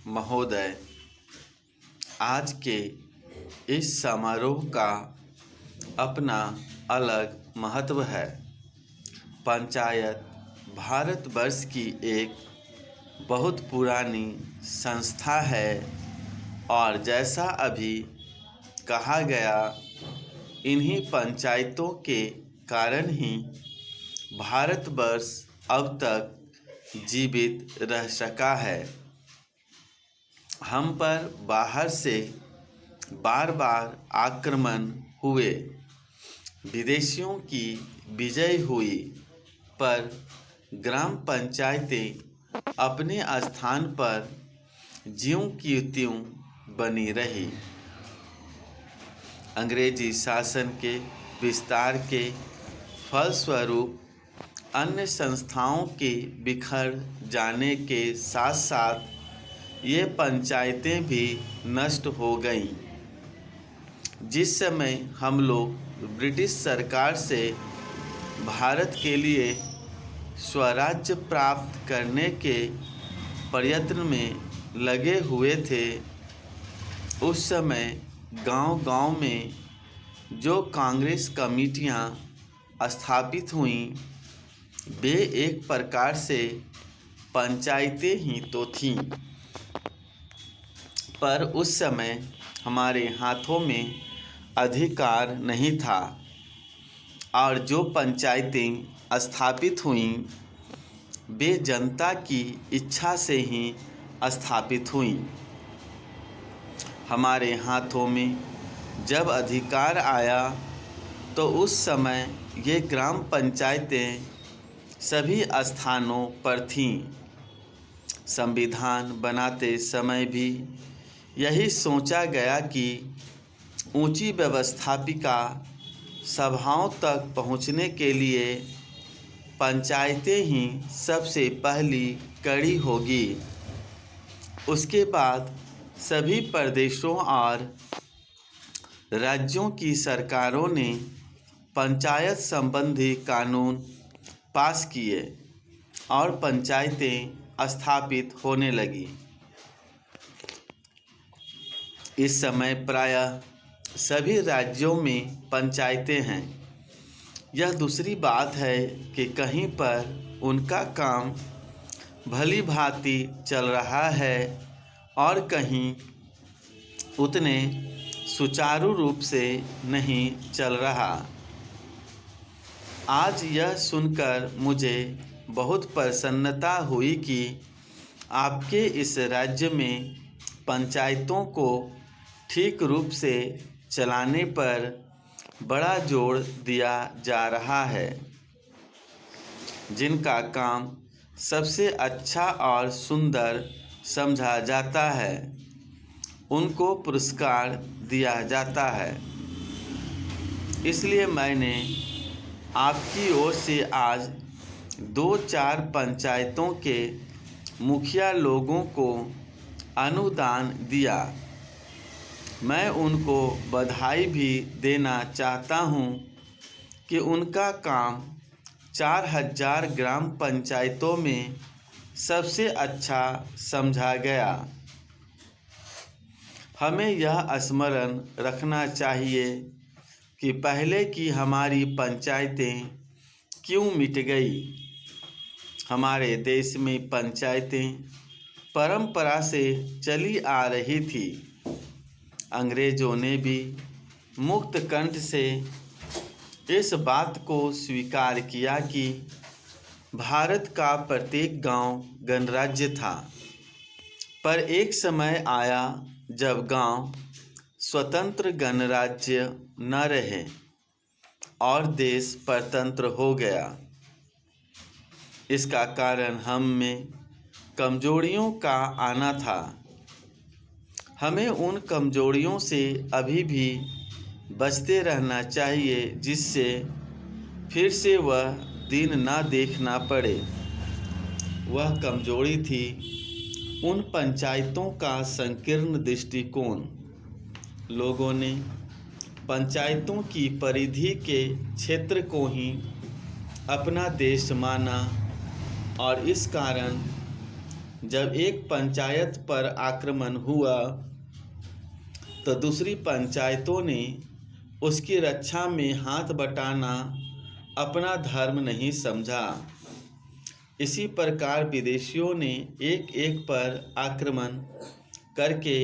महोदय, आज के इस समारोह का अपना अलग महत्व है। पंचायत भारतवर्ष की एक बहुत पुरानी संस्था है और जैसा अभी कहा गया, इन्हीं पंचायतों के कारण ही भारतवर्ष अब तक जीवित रह सका है। हम पर बाहर से बार बार आक्रमण हुए, विदेशियों की विजय हुई, पर ग्राम पंचायतें अपने स्थान पर ज्यों की त्यों बनी रही। अंग्रेजी शासन के विस्तार के फलस्वरूप अन्य संस्थाओं के बिखर जाने के साथ साथ ये पंचायतें भी नष्ट हो गईं। जिस समय हम लोग ब्रिटिश सरकार से भारत के लिए स्वराज्य प्राप्त करने के प्रयत्न में लगे हुए थे, उस समय गांव-गांव में जो कांग्रेस कमेटियां स्थापित हुईं, वे एक प्रकार से पंचायतें ही तो थीं, पर उस समय हमारे हाथों में अधिकार नहीं था और जो पंचायतें स्थापित हुईं, वे जनता की इच्छा से ही स्थापित हुईं। हमारे हाथों में जब अधिकार आया तो उस समय ये ग्राम पंचायतें सभी स्थानों पर थीं। संविधान बनाते समय भी यही सोचा गया कि ऊंची व्यवस्थापिका सभाओं तक पहुंचने के लिए पंचायतें ही सबसे पहली कड़ी होगी। उसके बाद सभी प्रदेशों और राज्यों की सरकारों ने पंचायत संबंधी कानून पास किए और पंचायतें स्थापित होने लगी। इस समय प्रायः सभी राज्यों में पंचायतें हैं। यह दूसरी बात है कि कहीं पर उनका काम भली भांति चल रहा है और कहीं उतने सुचारू रूप से नहीं चल रहा। आज यह सुनकर मुझे बहुत प्रसन्नता हुई कि आपके इस राज्य में पंचायतों को ठीक रूप से चलाने पर बड़ा जोर दिया जा रहा है। जिनका काम सबसे अच्छा और सुंदर समझा जाता है, उनको पुरस्कार दिया जाता है। इसलिए मैंने आपकी ओर से आज 2-4 पंचायतों के मुखिया लोगों को अनुदान दिया। मैं उनको बधाई भी देना चाहता हूं कि उनका काम 4000 ग्राम पंचायतों में सबसे अच्छा समझा गया। हमें यह स्मरण रखना चाहिए कि पहले की हमारी पंचायतें क्यों मिट गई। हमारे देश में पंचायतें परंपरा से चली आ रही थी। अंग्रेजों ने भी मुक्त कंठ से इस बात को स्वीकार किया कि भारत का प्रत्येक गांव गणराज्य था। पर एक समय आया जब गांव स्वतंत्र गणराज्य न रहे और देश परतंत्र हो गया। इसका कारण हम में कमजोरियों का आना था। हमें उन कमजोरियों से अभी भी बचते रहना चाहिए, जिससे फिर से वह दिन ना देखना पड़े। वह कमजोरी थी उन पंचायतों का संकीर्ण दृष्टिकोण। लोगों ने पंचायतों की परिधि के क्षेत्र को ही अपना देश माना और इस कारण जब एक पंचायत पर आक्रमण हुआ तो दूसरी पंचायतों ने उसकी रक्षा में हाथ बटाना अपना धर्म नहीं समझा। इसी प्रकार विदेशियों ने एक एक पर आक्रमण करके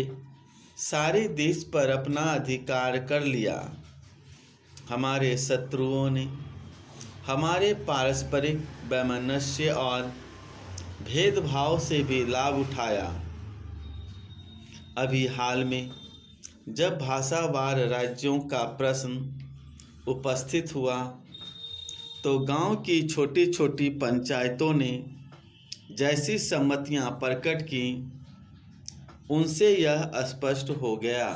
सारे देश पर अपना अधिकार कर लिया। हमारे शत्रुओं ने हमारे पारस्परिक वैमनस्य और भेदभाव से भी लाभ उठाया। अभी हाल में जब भाषावार राज्यों का प्रश्न उपस्थित हुआ तो गांव की छोटी छोटी पंचायतों ने जैसी सम्मतियां प्रकट की, उनसे यह स्पष्ट हो गया